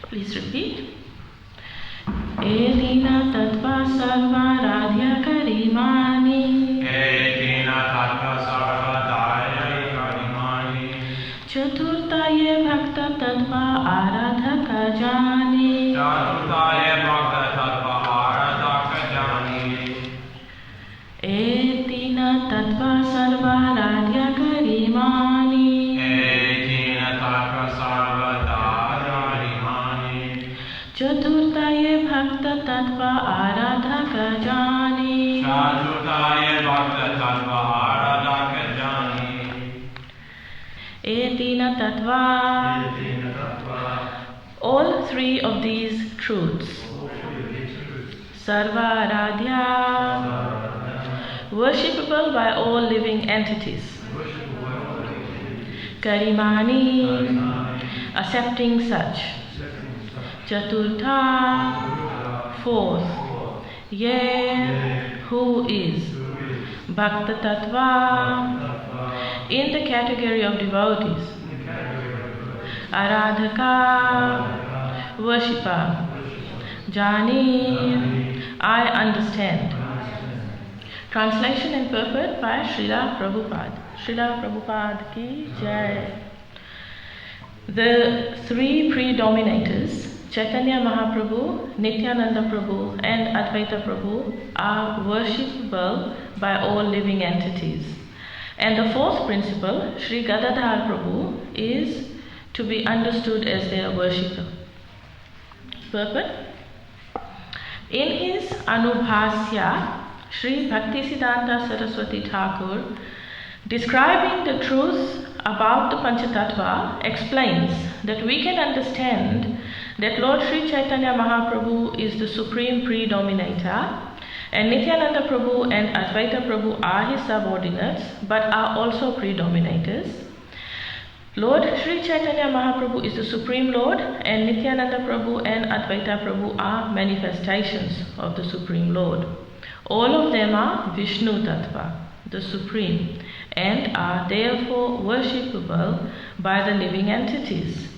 Please repeat. Adi-lila tattva sarvaradhya karimani. Adi-lila tattva sarvaradhya karimani. Chaturtaye bhakta tattva aradhaka jani. Chaturtaye bhakta tattva aradhaka jani. Adi-lila tattva sarvaradhya karimani. Adi-lila tattva sarvaradhya karimani. Chaturtaye bhakta tattva aradhaka jani. Chaturtaye bhakta tattva aradhaka jani. Adi-lila tattva. All three of these truths. Sarva Aradhya, worshipable by all living entities. Karimani, accepting such. Chaturtha, fourth. Ye, who is. Bhakta Tattva, in the category of devotees. Aradhaka, worshipper. Jani, I understand. Translation and purport by Srila Prabhupada. Srila Prabhupada ki jai. The three predominators, Caitanya Mahaprabhu, Nityananda Prabhu and Advaita Prabhu, are worshipable by all living entities. And the fourth principle, Sri Gadadhara Prabhu, is to be understood as their worshipper. Purport. In his Anubhasya, Sri Bhaktisiddhanta Saraswati Thakur, describing the truth about the Panchatattva, explains that we can understand that Lord Sri Chaitanya Mahaprabhu is the supreme predominator, and Nityananda Prabhu and Advaita Prabhu are his subordinates but are also predominators. Lord Sri Chaitanya Mahaprabhu is the Supreme Lord, and Nityananda Prabhu and Advaita Prabhu are manifestations of the Supreme Lord. All of them are Vishnu Tattva, the Supreme, and are therefore worshipable by the living entities.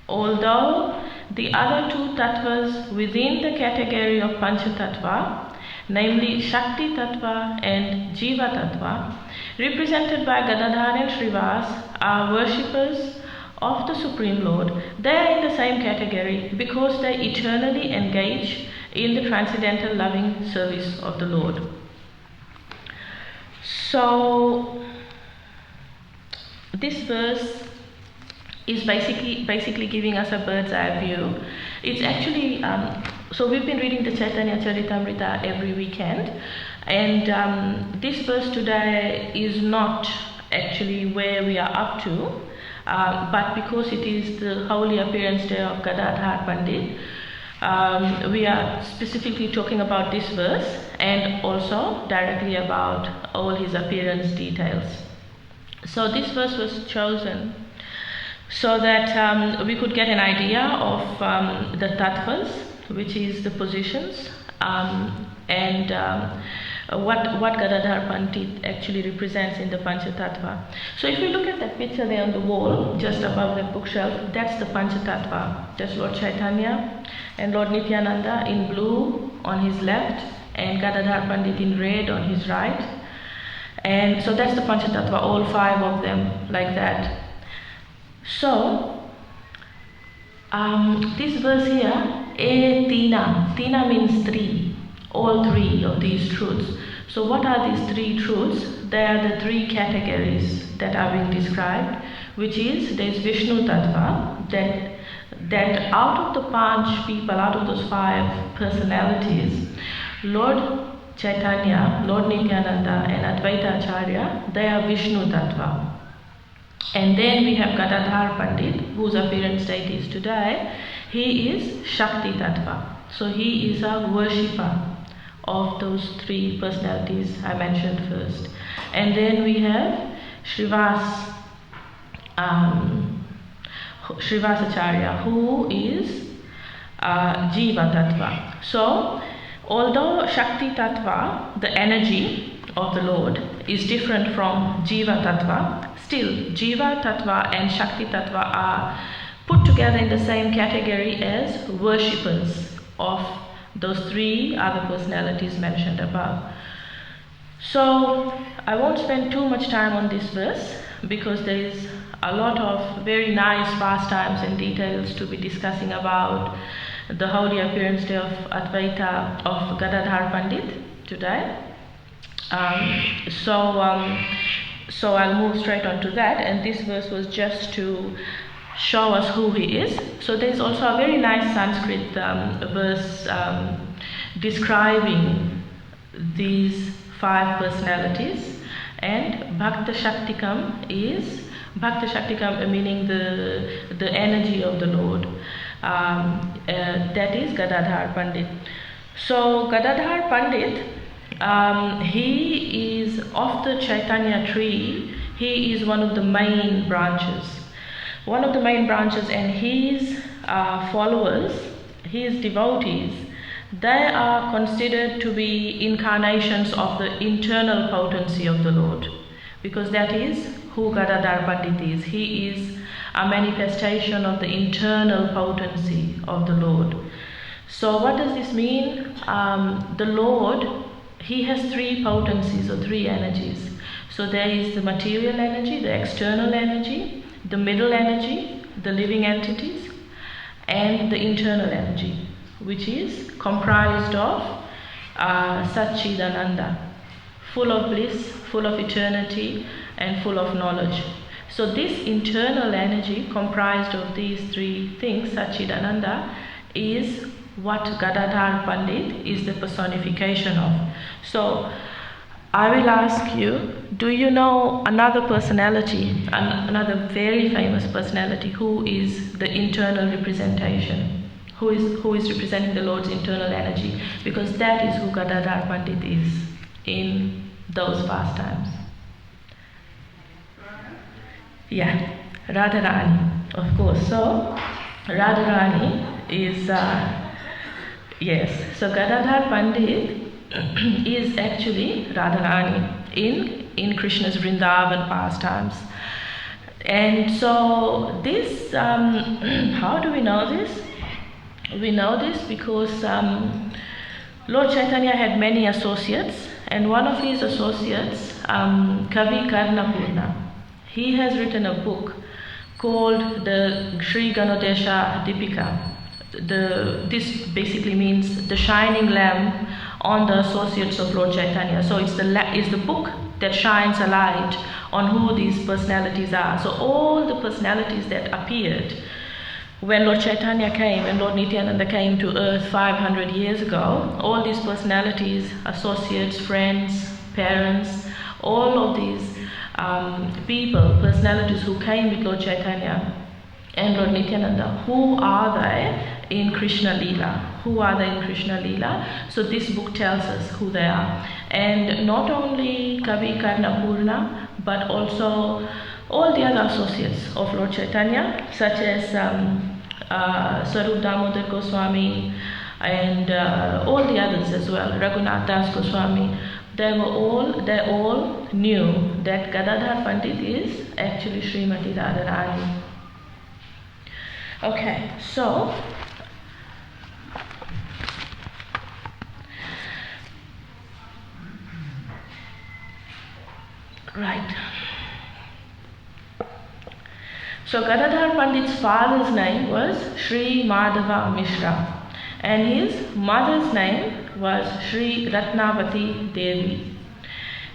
Although the other two tattvas within the category of Panchatattva, namely Shakti Tattva and Jiva Tattva, represented by Gadadhara and Srivas, are worshippers of the Supreme Lord. They are in the same category because they eternally engage in the transcendental loving service of the Lord. So, this verse is basically giving us a bird's eye view. It's actually, so we've been reading the Caitanya Caritamrita every weekend, and this verse today is not actually where we are up to, but because it is the holy appearance day of Gadadhara Pandit, we are specifically talking about this verse and also directly about all his appearance details. So this verse was chosen so that we could get an idea of the tattvas, which is the positions, and what Gadadhara Pandit actually represents in the Panchatattva. So if we look at that picture there on the wall, just above the bookshelf, that's the Panchatattva. That's Lord Chaitanya and Lord Nityananda in blue on his left, and Gadadhara Pandit in red on his right. And so that's the Panchatattva, all five of them like that. So, this verse here, Tina means three, all three of these truths. So what are these three truths? They are the three categories that are being described, which is, there is Vishnu Tattva, that out of the Panch people, out of those five personalities, Lord Chaitanya, Lord Nityananda and Advaita Acharya, they are Vishnu Tattva. And then we have Gadadhara Pandit, whose appearance date is today. He is Shakti Tattva. So he is a worshipper of those three personalities I mentioned first. And then we have Srivasacharya, who is Jiva Tattva. So although Shakti Tattva, the energy of the Lord, is different from Jiva Tattva, still Jiva Tattva and Shakti Tattva are put together in the same category as worshippers of those three other personalities mentioned above. So I won't spend too much time on this verse because there is a lot of very nice pastimes and details to be discussing about the holy appearance day of Advaita of Gadadhara Pandit today. So I'll move straight on to that, and this verse was just to show us who he is. So there's also a very nice Sanskrit verse describing these five personalities, and Bhakta Shaktikam is Bhakta Shaktikam meaning the energy of the Lord. That is Gadadhara Pandit. So Gadadhara Pandit, he is of the Caitanya tree. He is one of the main branches. And his followers, his devotees, they are considered to be incarnations of the internal potency of the Lord, because that is who Gadadhara Pandit is. He is a manifestation of the internal potency of the Lord. So what does this mean? The Lord, he has three potencies or three energies. So there is the material energy, the external energy, the middle energy, the living entities, and the internal energy, which is comprised of Satchidananda, full of bliss, full of eternity, and full of knowledge. So this internal energy comprised of these three things, Satchidananda, is what Gadadhara Pandit is the personification of. So I will ask you, do you know another personality, another very famous personality who is the internal representation? Who is representing the Lord's internal energy? Because that is who Gadadhara Pandit is in those pastimes. Yeah, Radharani, of course. So Radharani is, yes, so Gadadhara Pandit is actually Radharani in Krishna's Vrindavan pastimes. And so this, how do we know this? We know this because Lord Chaitanya had many associates, and one of his associates, Kavi Karnapurna, he has written a book called the Sri Ganodesha Dipika. This basically means the shining lamp on the associates of Lord Chaitanya. So it's the book that shines a light on who these personalities are. So all the personalities that appeared when Lord Chaitanya came, when Lord Nityananda came to earth 500 years ago, all these personalities, associates, friends, parents, all of these people, personalities who came with Lord Chaitanya and Lord Nityananda, who are they in Krishna Lila? Who are they in Krishna Lila? So this book tells us who they are. And not only Kavi Karnapurna, but also all the other associates of Lord Chaitanya, such as Sarup Damodar Goswami and all the others as well, Raghunath Das Goswami, they all knew that Gadadhara Pandit is actually Srimati Radharani. Okay, so right. So Gadadhara Pandit's father's name was Sri Madhava Mishra, and his mother's name was Sri Ratnavati Devi.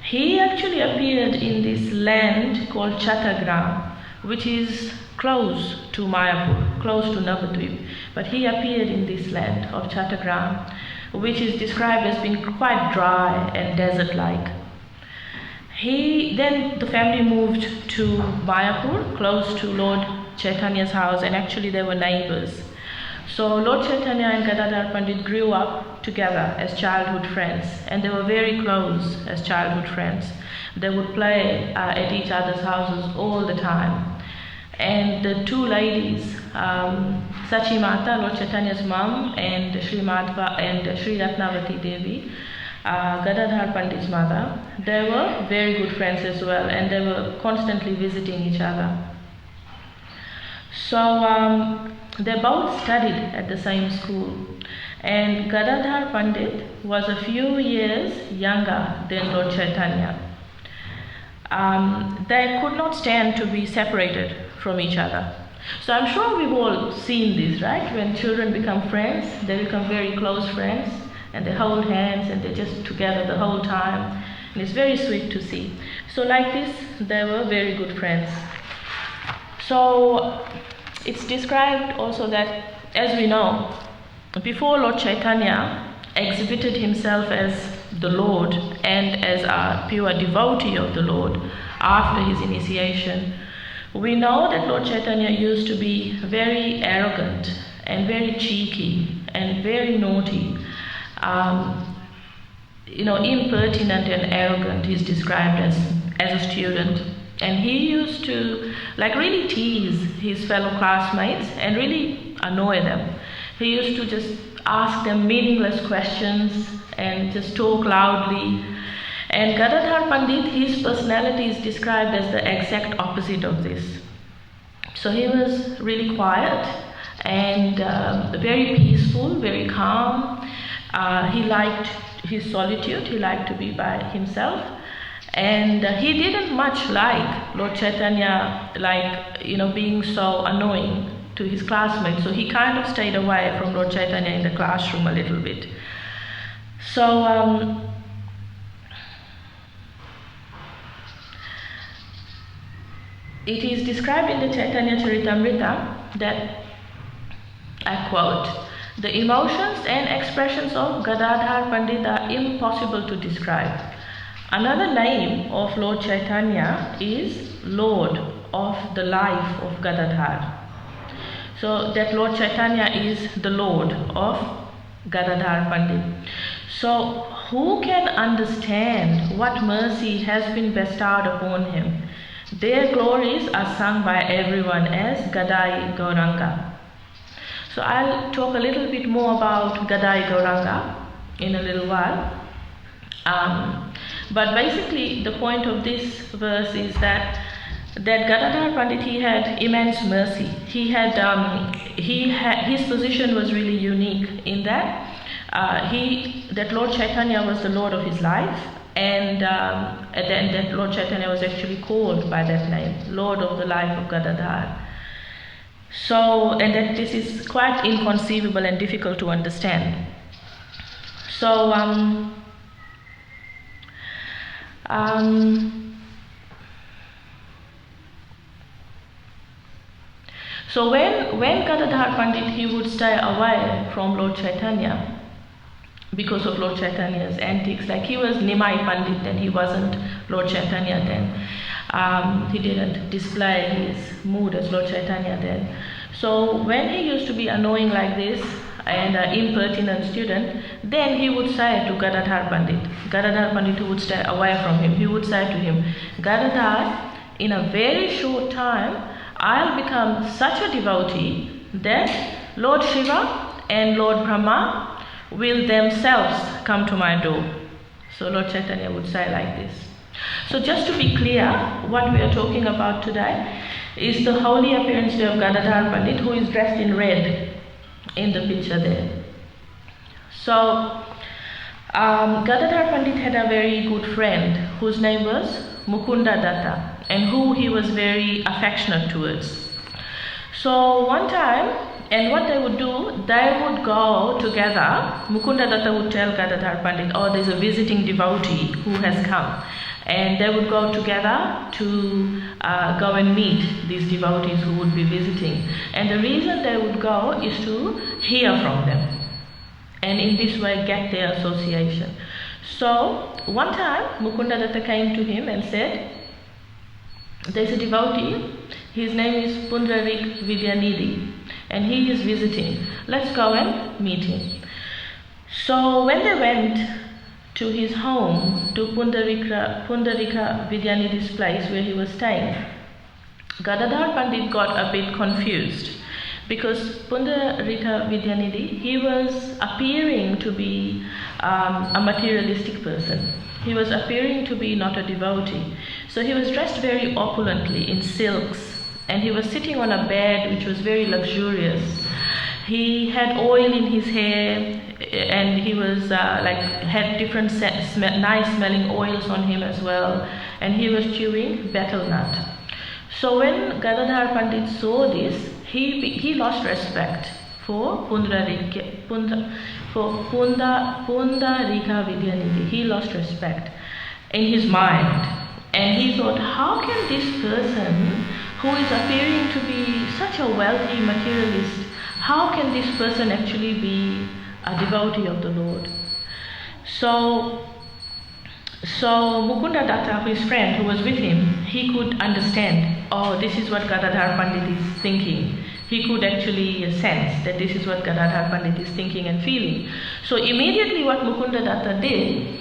He actually appeared in this land called Chattagram, which is close to Mayapur, close to Navadvip. But he appeared in this land of Chattagram, which is described as being quite dry and desert-like. Then the family moved to Mayapur, close to Lord Chaitanya's house, and actually they were neighbors. So Lord Chaitanya and Gadadhara Pandit grew up together as childhood friends, and they were very close as childhood friends. They would play at each other's houses all the time. And the two ladies, Sachi Mata, Lord Chaitanya's mom, and Sri Madhva and Sri Ratnavati Devi, Gadadhar Pandit's mother, they were very good friends as well, and they were constantly visiting each other. So they both studied at the same school, and Gadadhar Pandit was a few years younger than Lord Chaitanya. They could not stand to be separated from each other. So I'm sure we've all seen this, right? When children become friends, they become very close friends, and they hold hands and they're just together the whole time, and it's very sweet to see. So like this, they were very good friends. So it's described also that, as we know, before Lord Chaitanya exhibited himself as the Lord and as a pure devotee of the Lord after his initiation, we know that Lord Chaitanya used to be very arrogant and very cheeky and very naughty. Impertinent and arrogant is described as a student. And he used to really tease his fellow classmates and really annoy them. He used to just ask them meaningless questions and just talk loudly. And Gadadhar Pandit, his personality is described as the exact opposite of this. So he was really quiet and very peaceful, very calm. He liked his solitude, he liked to be by himself. And he didn't much like Lord Chaitanya, being so annoying to his classmates. So he kind of stayed away from Lord Chaitanya in the classroom a little bit. So it is described in the Caitanya Caritamrita that, I quote, "The emotions and expressions of Gadadhar Pandit are impossible to describe. Another name of Lord Chaitanya is Lord of the life of Gadadhar." So that Lord Chaitanya is the Lord of Gadadhar Pandit. So who can understand what mercy has been bestowed upon him? Their glories are sung by everyone as Gadai Gauranga. So I'll talk a little bit more about Gadai Gauranga in a little while. But basically the point of this verse is that Gadadhar Pandit, he had immense mercy. His position was really unique in that that Lord Chaitanya was the Lord of his life, and then that Lord Chaitanya was actually called by that name, Lord of the life of Gadadhar. So, and that this is quite inconceivable and difficult to understand. So, so when Gadadhar Pandit, he would stay away from Lord Chaitanya because of Lord Chaitanya's antics, like he was Nimai Pandit then, he wasn't Lord Chaitanya then. He didn't display his mood as Lord Chaitanya then. So when he used to be annoying like this and an impertinent student, then he would say to Gadadhar Pandit would stay away from him, he would say to him, "Gadadhar, in a very short time, I'll become such a devotee that Lord Shiva and Lord Brahma will themselves come to my door." So Lord Chaitanya would say like this. So just to be clear, what we are talking about today is the holy appearance day of Gadadhar Pandit, who is dressed in red in the picture there. So Gadadhar Pandit had a very good friend whose name was Mukunda Datta, and who he was very affectionate towards. So one time, and what they would do, they would go together. Mukunda Datta would tell Gadadhar Pandit, "Oh, there's a visiting devotee who has come." And they would go together to go and meet these devotees who would be visiting. And the reason they would go is to hear from them, and in this way get their association. So one time Mukunda Datta came to him and said, "There's a devotee, his name is Pundarik Vidyanidhi, and he is visiting. Let's go and meet him." So when they went to his home, to Pundarika Vidyanidhi's place where he was staying, Gadadhara Pandit got a bit confused because Pundarika Vidyanidhi, he was appearing to be a materialistic person. He was appearing to be not a devotee. So he was dressed very opulently in silks, and he was sitting on a bed which was very luxurious. He had oil in his hair, and he was had different nice smelling oils on him as well, and he was chewing betel nut. So when Gadadhara Pandit saw this, he lost respect for Pundarika Vidyanidhi. He lost respect in his mind, and he thought, how can this person who is appearing to be such a wealthy materialist, how can this person actually be a devotee of the Lord? So Mukunda Datta, his friend who was with him, he could understand, oh, this is what Gadadhara Pandit is thinking. He could actually sense that this is what Gadadhara Pandit is thinking and feeling. So immediately what Mukunda Datta did,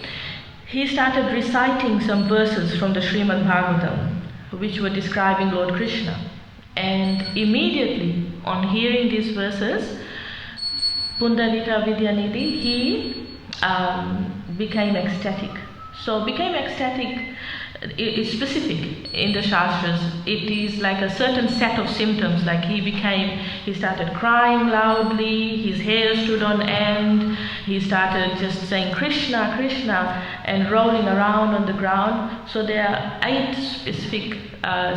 he started reciting some verses from the Srimad Bhagavatam, which were describing Lord Krishna. And immediately on hearing these verses, Pundarika Vidyanidhi, he became ecstatic. So became ecstatic is specific in the Shastras. It is like a certain set of symptoms, like he started crying loudly, his hair stood on end, he started just saying Krishna, Krishna, and rolling around on the ground. So there are 8 specific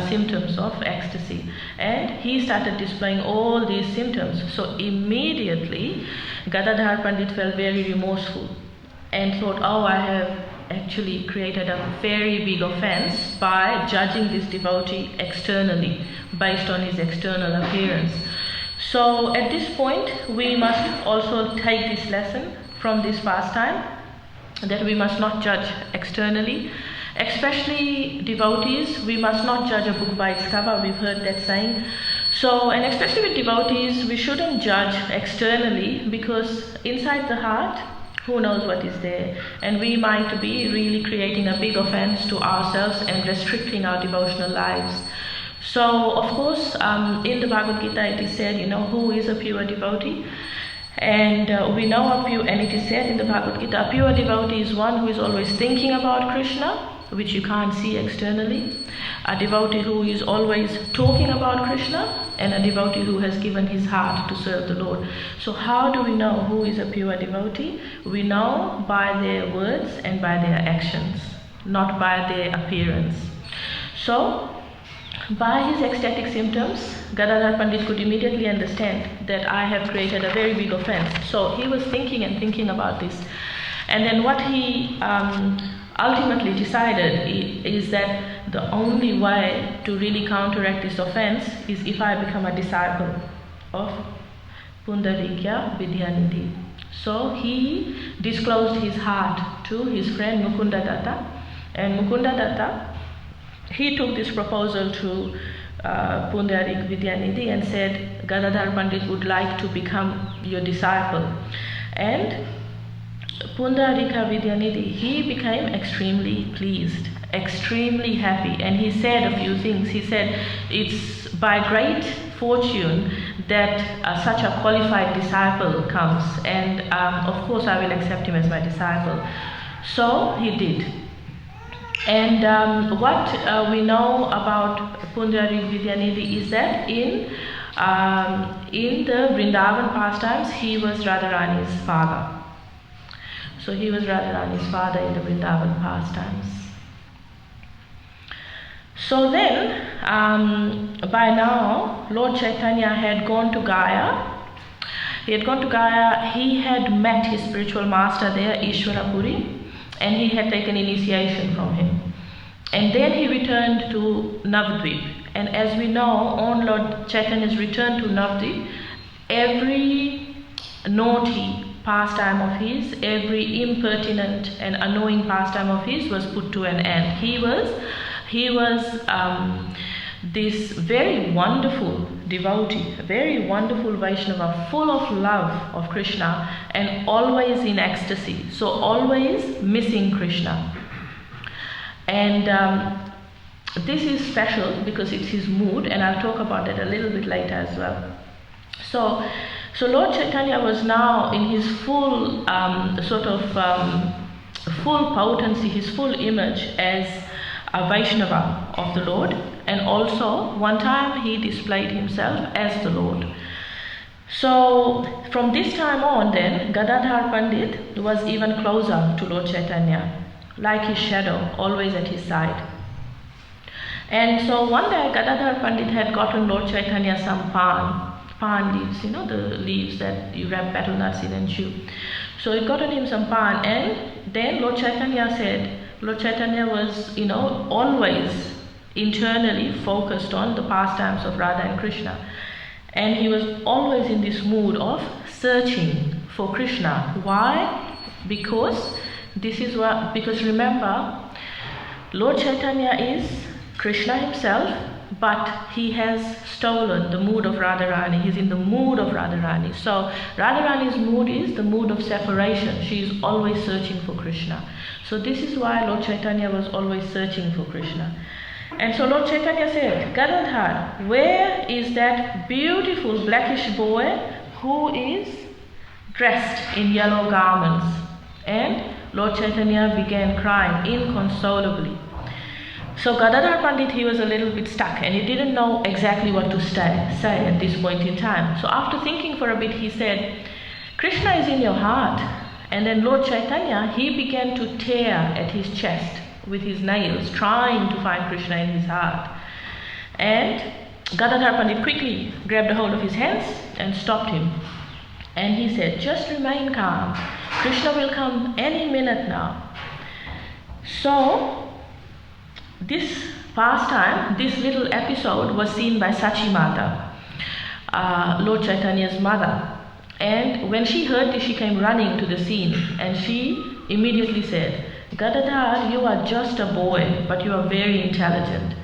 symptoms of ecstasy, and he started displaying all these symptoms. So immediately Gadadhara Pandit felt very remorseful and thought, oh, I have actually created a very big offense by judging this devotee externally based on his external appearance. So at this point we must also take this lesson from this pastime, that we must not judge externally, especially devotees. We must not judge a book by its cover. We've heard that saying. So, and especially with devotees, we shouldn't judge externally, because inside the heart, who knows what is there, and we might be really creating a big offense to ourselves and restricting our devotional lives. So of course in the Bhagavad Gita it is said, who is a pure devotee, and we know and it is said in the Bhagavad Gita, a pure devotee is one who is always thinking about Krishna, which you can't see externally, a devotee who is always talking about Krishna, and a devotee who has given his heart to serve the Lord. So how do we know who is a pure devotee? We know by their words and by their actions, not by their appearance. So by his ecstatic symptoms, Gadadhara Pandit could immediately understand that I have created a very big offense. So he was thinking about this. And then what he ultimately decided is that the only way to really counteract this offense is if I become a disciple of Pundarika Vidyanidhi. So he disclosed his heart to his friend Mukunda Datta, and Mukunda Datta, he took this proposal to Pundarika Vidyanidhi and said, Gadadhara Pandit would like to become your disciple. And Pundarika Vidyanidhi, he became extremely pleased, extremely happy, and he said a few things. He said, it's by great fortune that such a qualified disciple comes, and of course I will accept him as my disciple. So he did. And what we know about Pundarika Vidyanidhi is that in the Vrindavan pastimes, he was Radharani's father. So he was Radharani's father in the Vrindavan pastimes. So then, by now, Lord Chaitanya had gone to Gaya. He had gone to Gaya, he had met his spiritual master there, Ishwarapuri, and he had taken initiation from him. And then he returned to Navadvip. And as we know, on Lord Chaitanya's return to Navadvip, every naughty pastime of his, every impertinent and annoying pastime of his was put to an end. He was this very wonderful devotee, a very wonderful Vaishnava, full of love of Krishna and always in ecstasy, so always missing Krishna. And this is special because it's his mood, and I'll talk about it a little bit later as well. So Lord Chaitanya was now in his full full potency, his full image as a Vaishnava of the Lord, and also one time he displayed himself as the Lord. So from this time on then, Gadadhara Pandit was even closer to Lord Chaitanya, like his shadow, always at his side. And so one day Gadadhara Pandit had gotten Lord Chaitanya some pan leaves, you know, the leaves that you wrap betel nuts in and chew. So he gotten him some pan, and then Lord Chaitanya said, Lord Chaitanya was, you know, always internally focused on the pastimes of Radha and Krishna. And he was always in this mood of searching for Krishna. Why? Because remember, Lord Chaitanya is Krishna himself, but he has stolen the mood of Radharani. He's in the mood of Radharani. So Radharani's mood is the mood of separation. She is always searching for Krishna. So this is why Lord Chaitanya was always searching for Krishna. And so Lord Chaitanya said, Gadadhar, where is that beautiful blackish boy who is dressed in yellow garments? And Lord Chaitanya began crying inconsolably. So Gadadhara Pandit, he was a little bit stuck, and he didn't know exactly what to say at this point in time. So after thinking for a bit, he said, Krishna is in your heart. And then Lord Chaitanya, he began to tear at his chest with his nails, trying to find Krishna in his heart. And Gadadhara Pandit quickly grabbed a hold of his hands and stopped him. And he said, just remain calm. Krishna will come any minute now. So this pastime, this little episode was seen by Sachi Mata, Lord Chaitanya's mother. And when she heard this, she came running to the scene, and she immediately said, Gadadhar, you are just a boy, but you are very intelligent.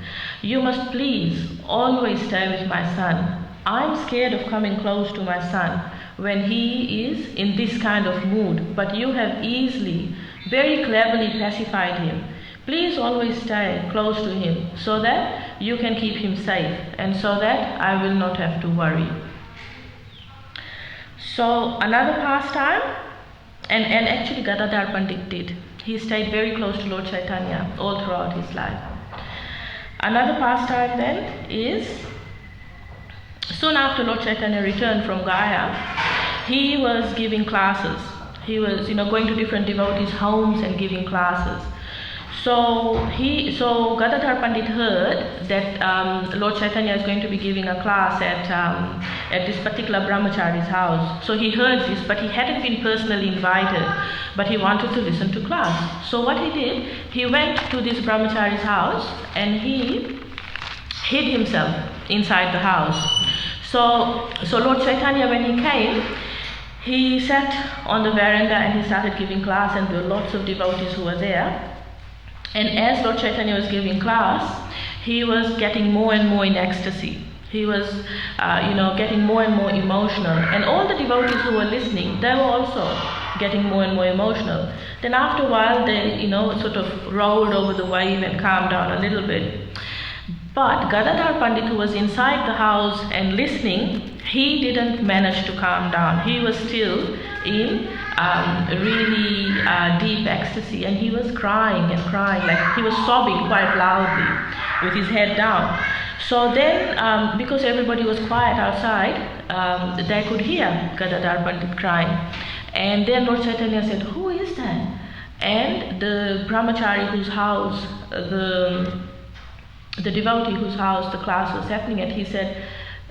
You must please always stay with my son. I'm scared of coming close to my son when he is in this kind of mood, but you have easily, very cleverly pacified him. Please always stay close to him so that you can keep him safe, and so that I will not have to worry. So another pastime, and actually Gadadhara Pandit did. He stayed very close to Lord Chaitanya all throughout his life. Another pastime then is, soon after Lord Chaitanya returned from Gaya, he was giving classes. He was, going to different devotees' homes and giving classes. So Gadadhara Pandit heard that Lord Chaitanya is going to be giving a class at this particular brahmachari's house. So he heard this, but he hadn't been personally invited, but he wanted to listen to class. So what he did, he went to this brahmachari's house and he hid himself inside the house. So Lord Chaitanya, when he came, he sat on the veranda and he started giving class, and there were lots of devotees who were there. And as Lord Chaitanya was giving class, he was getting more and more in ecstasy. He was, getting more and more emotional. And all the devotees who were listening, they were also getting more and more emotional. Then after a while, they, sort of rolled over the wave and calmed down a little bit. But Gadadhara Pandit, who was inside the house and listening, he didn't manage to calm down. He was still in really deep ecstasy, and he was crying and crying, like he was sobbing quite loudly with his head down. So then, because everybody was quiet outside, they could hear Gadadhara Pandit crying. And then Lord Chaitanya said, who is that? And the brahmachari whose house, the devotee whose house the class was happening at, he said,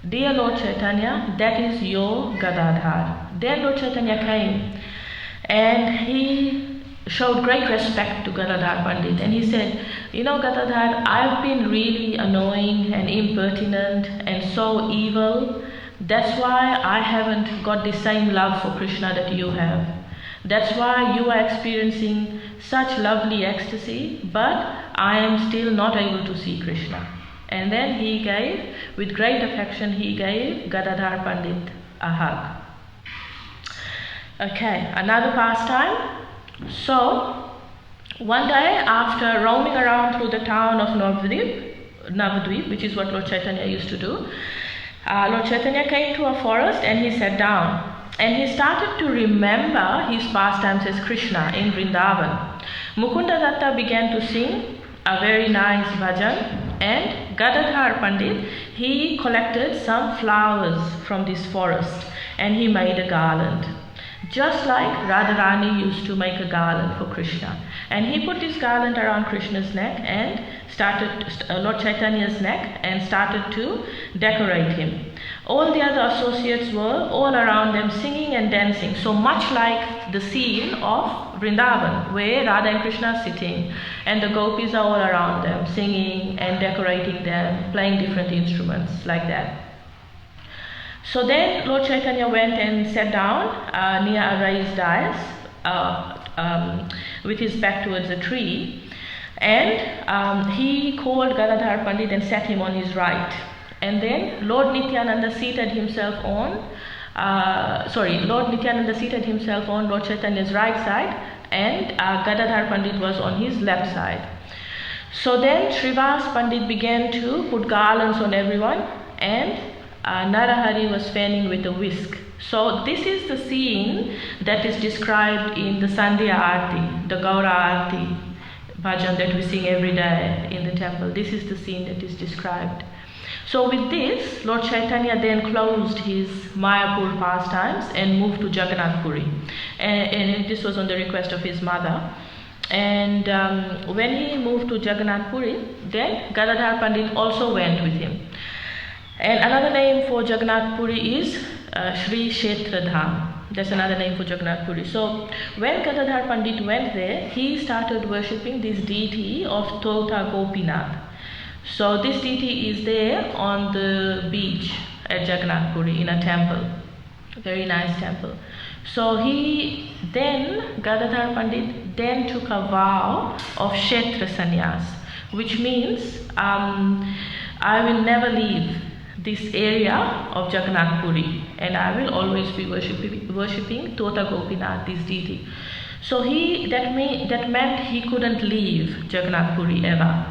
dear Lord Chaitanya, that is your Gadadhar. Then Lord Chaitanya came and he showed great respect to Gadadhara Pandit, and he said, Gadadhar, I've been really annoying and impertinent and so evil. That's why I haven't got the same love for Krishna that you have. That's why you are experiencing such lovely ecstasy, but I am still not able to see Krishna. And then he gave, with great affection, he gave Gadadhara Pandit a hug. Okay, another pastime. So One day, after roaming around through the town of Navadvip, which is what Lord Chaitanya used to do, Lord Chaitanya came to a forest and he sat down. And he started to remember his pastimes as Krishna in Vrindavan. Mukunda Datta began to sing a very nice bhajan, and Gadadhara Pandit, he collected some flowers from this forest and he made a garland. Just like Radharani used to make a garland for Krishna. And he put this garland around Krishna's neck and Lord Chaitanya's neck and started to decorate him. All the other associates were all around them singing and dancing, so much like the scene of Vrindavan, where Radha and Krishna are sitting and the gopis are all around them singing and decorating them, playing different instruments like that. So then Lord Chaitanya went and sat down near a raised dais with his back towards a tree, and he called Gadadhara Pandit and sat him on his right. And then Lord Nityananda seated himself on Lord Chaitanya's right side, and Gadadhara Pandit was on his left side. So then Srivas Pandit began to put garlands on everyone, and Narahari was fanning with a whisk. So this is the scene that is described in the Sandhya Aarti, the Gaura Aarti bhajan that we sing every day in the temple. This is the scene that is described. So with this, Lord Chaitanya then closed his Mayapur pastimes and moved to Jagannath Puri. And this was on the request of his mother. And when he moved to Jagannath Puri, then Gadadhara Pandit also went with him. And another name for Jagannath Puri is Shri Kshetra Dham. That's another name for Jagannath Puri. So when Gadadhara Pandit went there, he started worshipping this deity of Tota Gopinath. So this deity is there on the beach at Jagannath Puri in a temple, a very nice temple. So Gadadhara Pandit then took a vow of Kshetra Sannyas, which means I will never leave this area of Jagannath Puri, and I will always be worshipping Tota Gopinath, this deity. So that meant he couldn't leave Jagannath Puri ever.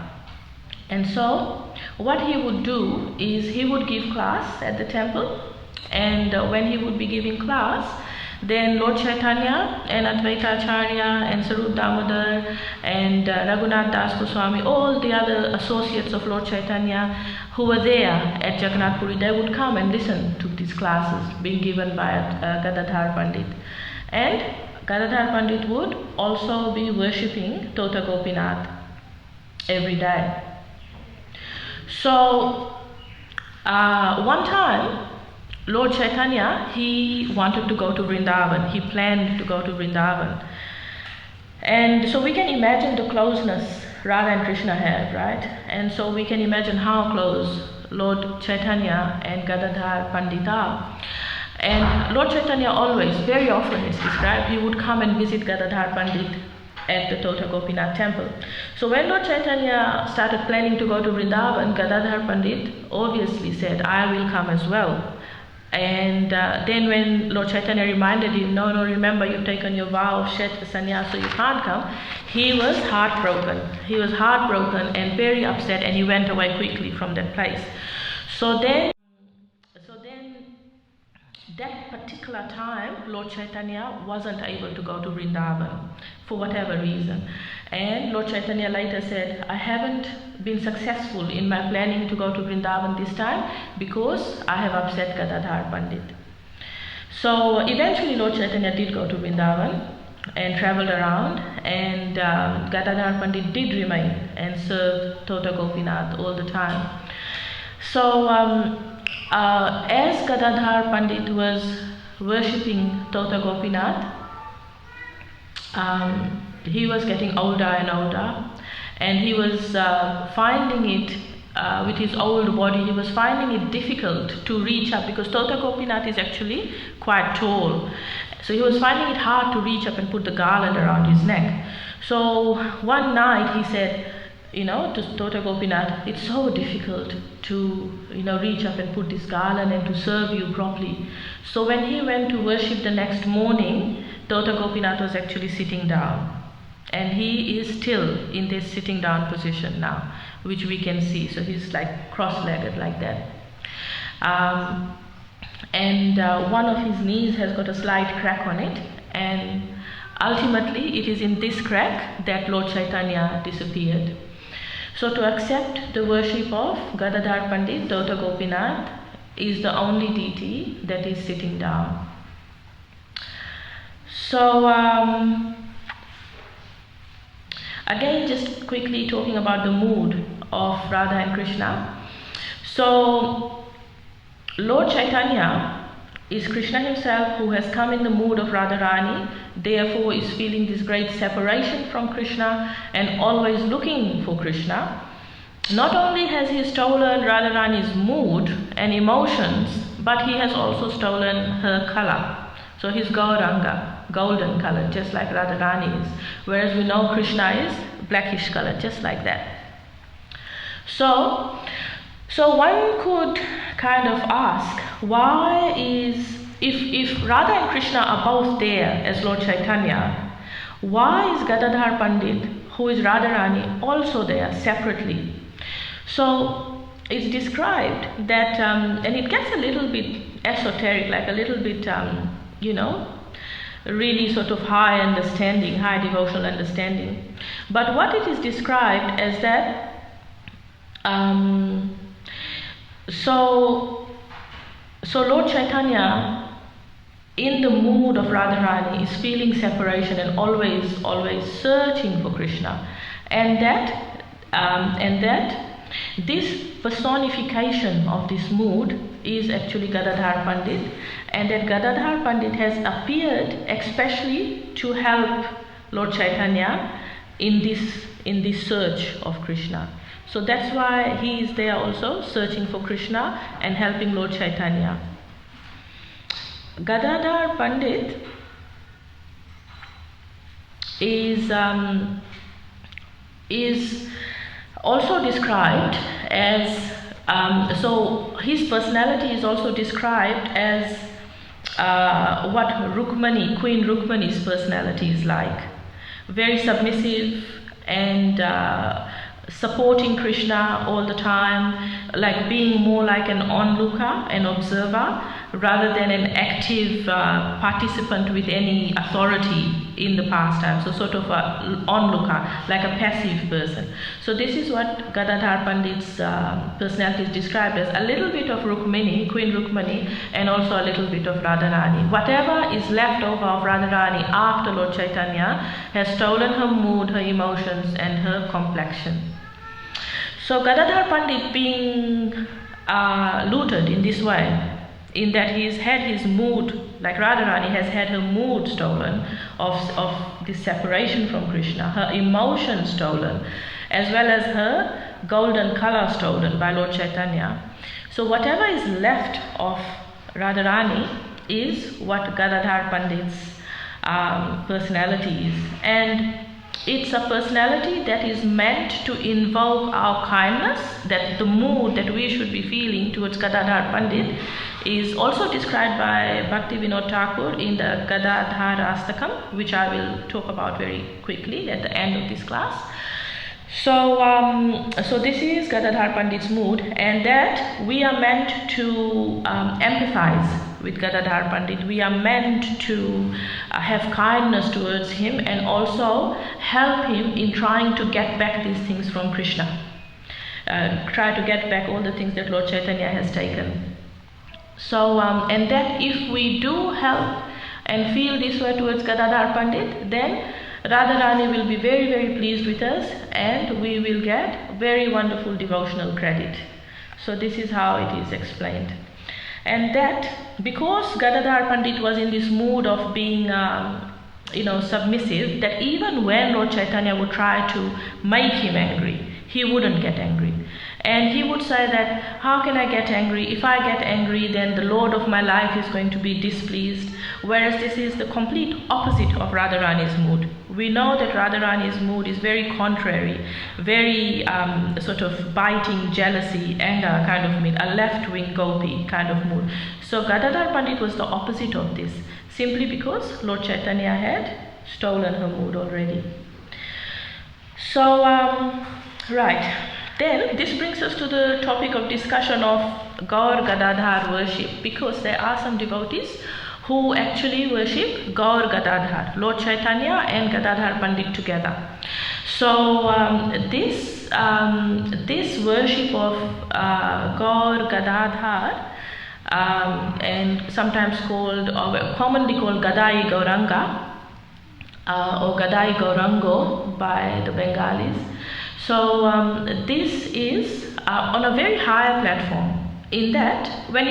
And so what he would do is he would give class at the temple, and when he would be giving class, then Lord Chaitanya and Advaita Acharya and Sarup Damodar and Raghunath Das Goswami, all the other associates of Lord Chaitanya who were there at Jagannath Puri, they would come and listen to these classes being given by Gadadhara Pandit. And Gadadhara Pandit would also be worshipping Tota Gopinath every day. So one time Lord Chaitanya, he wanted to go to Vrindavan. He planned to go to Vrindavan. And so we can imagine the closeness Radha and Krishna have, right? And so we can imagine how close Lord Chaitanya and Gadadhara Pandita are. And Lord Chaitanya always, very often it's described, he would come and visit Gadadhara Pandit at the Tota Gopinath temple. So when Lord Chaitanya started planning to go to Vrindavan, Gadadhara Pandit obviously said, I will come as well. And then when Lord Chaitanya reminded him, no, remember you've taken your vow of Kshetra Sannyas, so you can't come, he was heartbroken. He was heartbroken and very upset, and he went away quickly from that place. So then that particular time, Lord Chaitanya wasn't able to go to Vrindavan for whatever reason. And Lord Chaitanya later said, I haven't been successful in my planning to go to Vrindavan this time because I have upset Gadadhara Pandit. So eventually Lord Chaitanya did go to Vrindavan and traveled around, and Gadadhara Pandit did remain and serve Tota Gopinath all the time. So as Gadadhara Pandit was worshipping Tota Gopinath, he was getting older and older, and he was finding it, with his old body, he was finding it difficult to reach up, because Tota Gopinath is actually quite tall. So he was finding it hard to reach up and put the garland around his neck. So one night he said, to Tota Gopinath, it's so difficult to, reach up and put this garland and to serve you properly. So when he went to worship the next morning, Tota Gopinath was actually sitting down. and he is still in this sitting down position now, which we can see. So he's like cross-legged like that. One of his knees has got a slight crack on it, and ultimately it is in this crack that Lord Chaitanya disappeared. So to accept the worship of Gadadhar Pandit, Daughter Gopinath, is the only deity that is sitting down. So again, just quickly talking about the mood of Radha and Krishna. So Lord Chaitanya is Krishna himself, who has come in the mood of Radharani, therefore is feeling this great separation from Krishna and always looking for Krishna. Not only has he stolen Radharani's mood and emotions, but he has also stolen her color. So his Gauranga, golden color, just like Radharani is. Whereas we know Krishna is blackish color, just like that. So one could kind of ask, why is, if Radha and Krishna are both there as Lord Chaitanya, why is Gadadhar Pandit, who is Radharani, also there separately? So it's described that, and it gets a little bit esoteric, like a little bit, really sort of high understanding, high devotional understanding. But what it is described as that, so Lord Chaitanya, in the mood of Radharani, is feeling separation and always searching for Krishna, and that this personification of this mood is actually Gadadhar Pandit, and that Gadadhar Pandit has appeared especially to help Lord Chaitanya in this search of Krishna. So that's why he is there also, searching for Krishna and helping Lord Chaitanya. Gadadhar Pandit is also described as, so his personality is also described as what Rukmani, Queen Rukmani's personality is like. Very submissive and supporting Krishna all the time, like being more like an onlooker, an observer, rather than an active participant with any authority in the pastime. So sort of an onlooker, like a passive person. So this is what Gadadhar Pandit's personality is described as, a little bit of Rukmini, Queen Rukmani, and also a little bit of Radharani. Whatever is left over of Radharani after Lord Chaitanya has stolen her mood, her emotions, and her complexion. So Gadadhar Pandit being looted in this way, in that he's had his mood, like Radharani has had her mood stolen of this separation from Krishna, her emotions stolen, as well as her golden color stolen by Lord Chaitanya. So whatever is left of Radharani is what Gadadhar Pandit's personality is. And it's a personality that is meant to invoke our kindness, that the mood that we should be feeling towards Gadadhar Pandit is also described by Bhakti Vinod Thakur in the Gadadhara Astakam, which I will talk about very quickly at the end of this class. So this is Gadadhar Pandit's mood, and that we are meant to empathize with Gadadhar Pandit. We are meant to have kindness towards him and also help him in trying to get back these things from Krishna. Try to get back all the things that Lord Chaitanya has taken. So, and that if we do help and feel this way towards Gadadhar Pandit, then Radharani will be very, very pleased with us, and we will get very wonderful devotional credit. So this is how it is explained. And that because Gadadhar Pandit was in this mood of being submissive, that even when Lord Chaitanya would try to make him angry, he wouldn't get angry. And he would say that, how can I get angry? If I get angry, then the Lord of my life is going to be displeased. Whereas this is the complete opposite of Radharani's mood. We know that Radharani's mood is very contrary, very sort of biting, jealousy, anger kind of mood, a left-wing gopi kind of mood. So Gadadhar Pandit was the opposite of this, simply because Lord Chaitanya had stolen her mood already. So, right. Then this brings us to the topic of discussion of Gaur Gadadhar worship, because there are some devotees who actually worship Gaur Gadadhar, Lord Chaitanya and Gadadhar Pandit together. So this worship of Gaur Gadadhar, and sometimes called, or commonly called Gadai Gauranga, or Gadai Gaurango by the Bengalis. So this is on a very high platform, in that when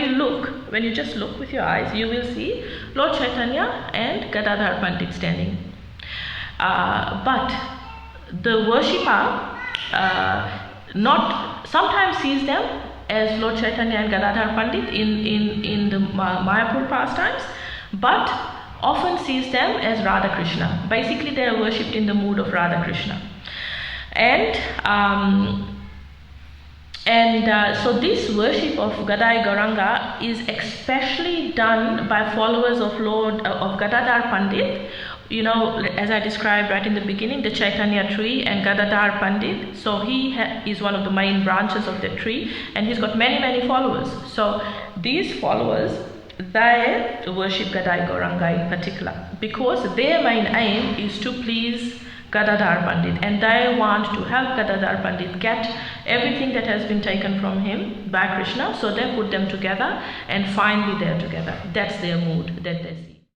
you just look with your eyes, you will see Lord Chaitanya and Gadadhar Pandit standing. But the worshipper sometimes sees them as Lord Chaitanya and Gadadhar Pandit in the Mayapur pastimes, but often sees them as Radha Krishna. Basically, they are worshipped in the mood of Radha Krishna. So this worship of Gadai Gauranga is especially done by followers of Gadadhar Pandit. You know, as I described right in the beginning, the Chaitanya tree and Gadadhar Pandit. So he is one of the main branches of the tree, and he's got many followers. So these followers, they worship Gadai Gauranga in particular, because their main aim is to please Gadadhar Pandit, and they want to help Gadadhar Pandit get everything that has been taken from him by Krishna. So they put them together, and finally they're together. That's their mood that they see.